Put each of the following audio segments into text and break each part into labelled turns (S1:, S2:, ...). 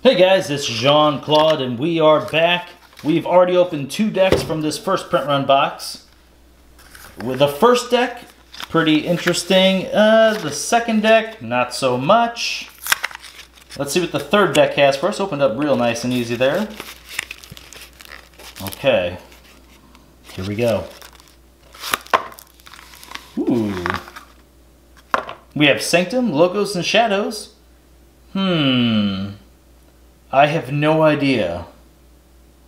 S1: Hey guys, it's Claude and we are back. We've already opened 2 decks from this first print run box. With the first deck, pretty interesting. The second deck, not so much. Let's see what the third deck has for us. Opened up real nice and easy there. Okay, here we go. Ooh. We have Sanctum, Logos, and Shadows. I have no idea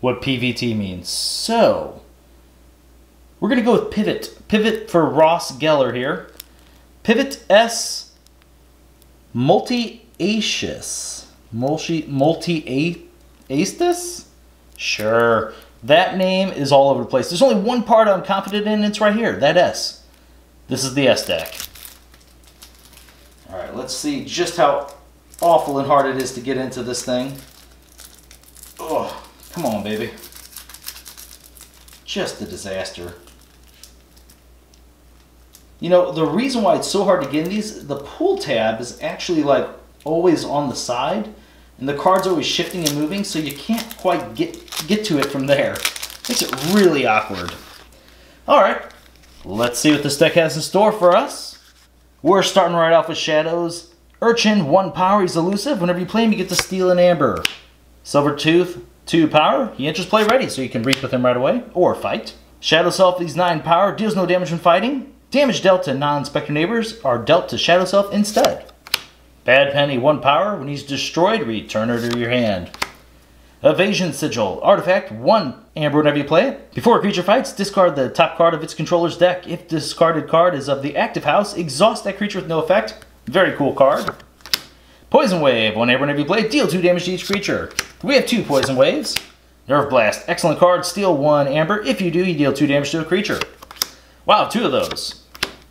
S1: what PVT means. So, we're going to go with Pivot. Pivot for Ross Geller here. Pivot S Multi-Acious. Multi-Astus? Sure. That name is all over the place. There's only one part I'm confident in, it's right here, that S. This is the S deck. Alright, let's see just how awful and hard it is to get into this thing. Oh, come on, baby. Just a disaster. You know, the reason why it's so hard to get in these, the pull tab is actually like always on the side, and the card's always shifting and moving, so you can't quite get to it from there. Makes it really awkward. Alright, let's see what this deck has in store for us. We're starting right off with Shadows. Urchin, 1 power, he's elusive. Whenever you play him, you get to steal an amber. Silvertooth, 2 power. He enters play ready, so you can reap with him right away, or fight. Shadow Self, he's 9 power, deals no damage when fighting. Damage dealt to non-spectre neighbors are dealt to Shadow Self instead. Bad Penny, 1 power. When he's destroyed, return her to your hand. Evasion Sigil, artifact, 1 amber whenever you play it. Before a creature fights, discard the top card of its controller's deck. If discarded card is of the active house, exhaust that creature with no effect. Very cool card. Poison Wave, 1 amber whenever you play it, deal 2 damage to each creature. We have 2 Poison Waves. Nerve Blast, excellent card, steal 1 amber. If you do, you deal 2 damage to a creature. Wow, 2 of those.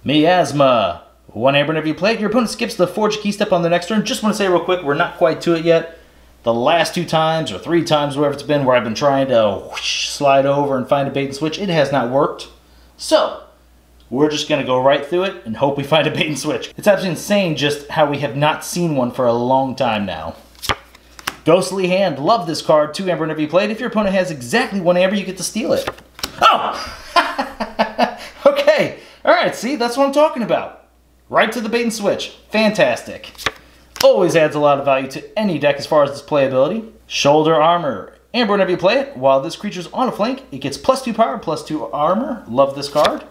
S1: Miasma, 1 amber whenever you play it, your opponent skips the Forge key step on the next turn. Just want to say real quick, we're not quite to it yet. The last 2 times, or 3 times, whatever it's been, where I've been trying to whoosh, slide over and find a bait and switch, it has not worked. So, we're just going to go right through it and hope we find a bait and switch. It's absolutely insane just how we have not seen one for a long time now. Ghostly Hand, love this card, 2 amber whenever you play it. If your opponent has exactly 1 amber, you get to steal it. Oh! Okay, alright, see, that's what I'm talking about. Right to the bait and switch. Fantastic. Always adds a lot of value to any deck as far as its playability. Shoulder Armor. Amber whenever you play it, while this creature's on a flank, it gets +2 power, +2 armor. Love this card.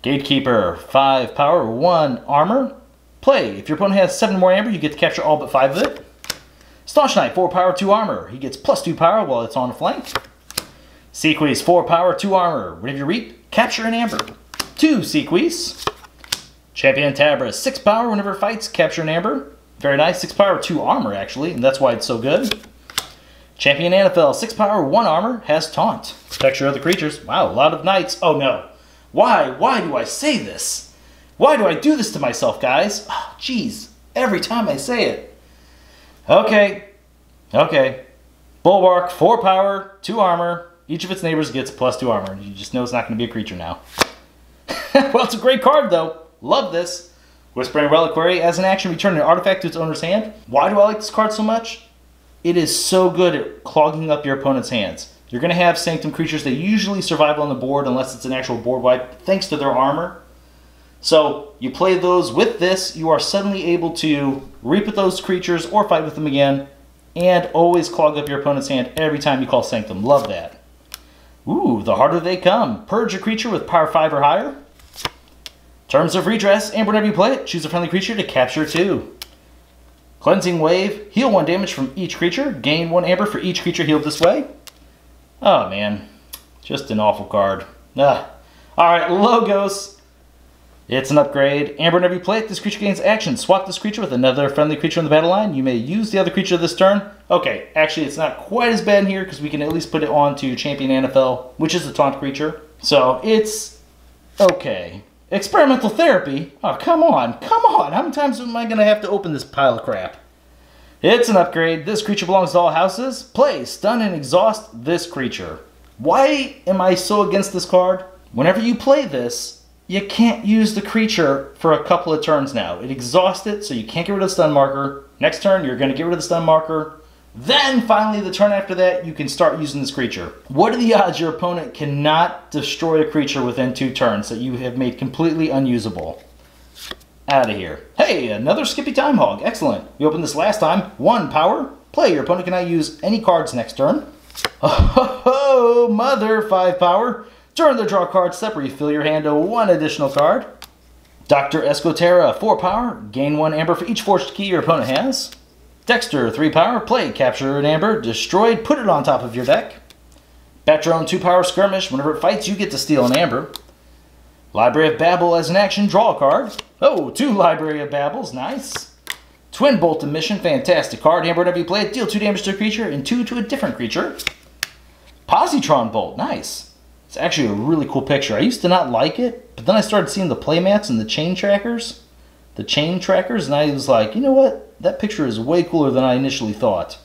S1: Gatekeeper, 5 power, 1 armor. Play. If your opponent has 7 more amber, you get to capture all but 5 of it. Staunch Knight, 4 power, 2 armor. He gets +2 power while it's on a flank. Sequise, 4 power, 2 armor. Whenever you reap, capture an amber. 2 Sequise. Champion Tabra, 6 power. Whenever it fights, capture an amber. Very nice. 6 power, 2 armor, actually, and that's why it's so good. Champion Anafel, 6 power, 1 armor, has Taunt. Protects your other creatures. Wow, a lot of knights. Oh no. Why? Why do I say this? Why do I do this to myself, guys? Oh, jeez. Every time I say it. Okay. Bulwark, 4 power, 2 armor. Each of its neighbors gets +2 armor. You just know it's not going to be a creature now. Well, it's a great card, though. Love this. Whispering Reliquary, as an action, return an artifact to its owner's hand. Why do I like this card so much? It is so good at clogging up your opponent's hands. You're going to have Sanctum creatures that usually survive on the board unless it's an actual board wipe, thanks to their armor. So, you play those with this, you are suddenly able to reap with those creatures or fight with them again, and always clog up your opponent's hand every time you call Sanctum. Love that. Ooh, the harder they come. Purge a creature with power 5 or higher. Terms of Redress, amber whenever you play it, choose a friendly creature to capture 2. Cleansing Wave, heal 1 damage from each creature, gain 1 amber for each creature healed this way. Oh man, just an awful card. Alright, Logos. It's an upgrade. Amber whenever you play it, this creature gains action. Swap this creature with another friendly creature on the battle line. You may use the other creature this turn. Okay, actually it's not quite as bad in here because we can at least put it on to Champion Anafel, which is a taunt creature. So it's okay. Experimental Therapy? Oh, come on. How many times am I going to have to open this pile of crap? It's an upgrade. This creature belongs to all houses. Play, stun, and exhaust this creature. Why am I so against this card? Whenever you play this, you can't use the creature for a couple of turns now. It exhausts it, so you can't get rid of the stun marker. Next turn, you're going to get rid of the stun marker. Then finally the turn after that, you can start using this creature. What are the odds your opponent cannot destroy a creature within 2 turns that you have made completely unusable? Out of here. Hey, another Skippy Time Hog. Excellent. We opened this last time. 1 power. Play. Your opponent cannot use any cards next turn. Oh, mother. 5 power. During the draw card step, refill your hand to 1 additional card. Dr. Escotera, 4 power. Gain 1 amber for each forged key your opponent has. Dexter, 3 power. Play. Capture an amber. Destroyed. Put it on top of your deck. Batrone, 2 power. Skirmish. Whenever it fights, you get to steal an amber. Library of Babel as an action. Draw a card. Oh, 2 Library of Babels. Nice. Twin Bolt Emission. Fantastic card. Amber, whenever you play it, deal 2 damage to a creature and 2 to a different creature. Positron Bolt. Nice. It's actually a really cool picture. I used to not like it, but then I started seeing the playmats and the chain trackers. And I was like, you know what? That picture is way cooler than I initially thought.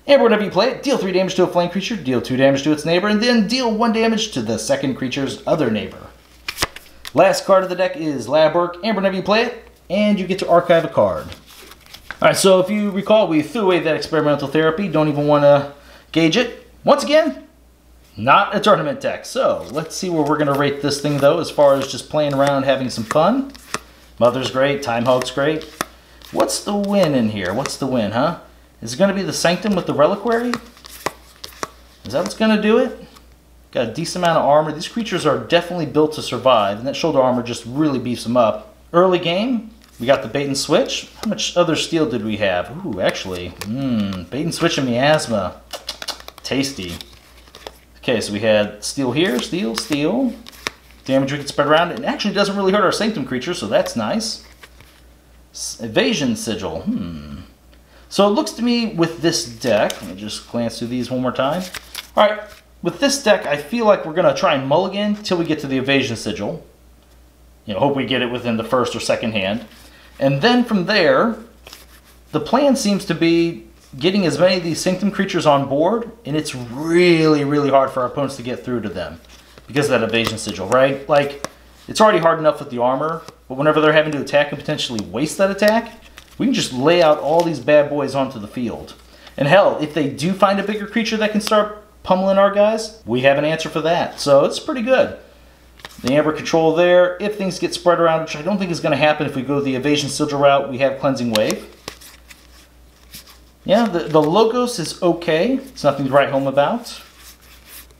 S1: Amber, whenever you play it, deal 3 damage to a flame creature, deal 2 damage to its neighbor, and then deal 1 damage to the second creature's other neighbor. Last card of the deck is Lab Work. Amber, whenever you play it, and you get to archive a card. Alright, so if you recall, we threw away that experimental therapy. Don't even want to gauge it. Once again, not a tournament deck. So let's see where we're going to rate this thing, though, as far as just playing around and having some fun. Mother's great. Time Hog's great. What's the win in here? What's the win, huh? Is it going to be the Sanctum with the Reliquary? Is that what's going to do it? Got a decent amount of armor. These creatures are definitely built to survive, and that shoulder armor just really beefs them up. Early game, we got the bait and switch. How much other steel did we have? Ooh, actually, bait and switch and miasma. Tasty. Okay, so we had steel here, steel, steel. Damage we can spread around. It actually doesn't really hurt our Sanctum creature, so that's nice. Evasion Sigil. So it looks to me with this deck, let me just glance through these one more time. All right. With this deck, I feel like we're going to try and mulligan until we get to the Evasion Sigil. Hope we get it within the first or second hand. And then from there, the plan seems to be getting as many of these Sanctum creatures on board, and it's really, really hard for our opponents to get through to them because of that Evasion Sigil, right? Like, it's already hard enough with the armor, but whenever they're having to attack and potentially waste that attack, we can just lay out all these bad boys onto the field. And hell, if they do find a bigger creature that can start pummeling our guys, we have an answer for that. So it's pretty good. The Amber control there. If things get spread around, which I don't think is going to happen if we go the Evasion Sigil route, we have Cleansing Wave. Yeah, the Logos is okay. It's nothing to write home about.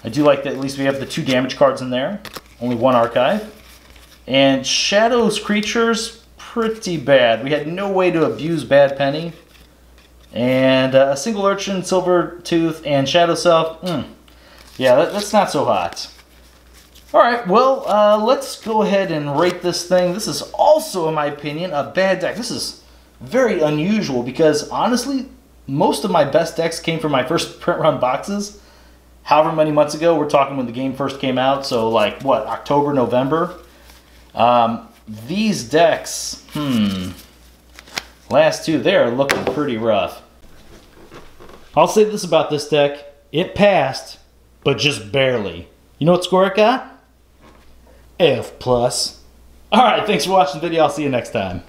S1: I do like that at least we have the 2 damage cards in there. Only 1 archive. And Shadow's creatures, pretty bad. We had no way to abuse Bad Penny. And a Single Urchin, Silver Tooth, and Shadow Self. Yeah, that's not so hot. Alright, well, let's go ahead and rate this thing. This is also, in my opinion, a bad deck. This is very unusual because, honestly, most of my best decks came from my first print run boxes. However many months ago, we're talking when the game first came out, so like, what, October, November? These decks, last 2 there are looking pretty rough. I'll say this about this deck. It passed, but just barely. You know what score it got? F+. Alright, thanks for watching the video. I'll see you next time.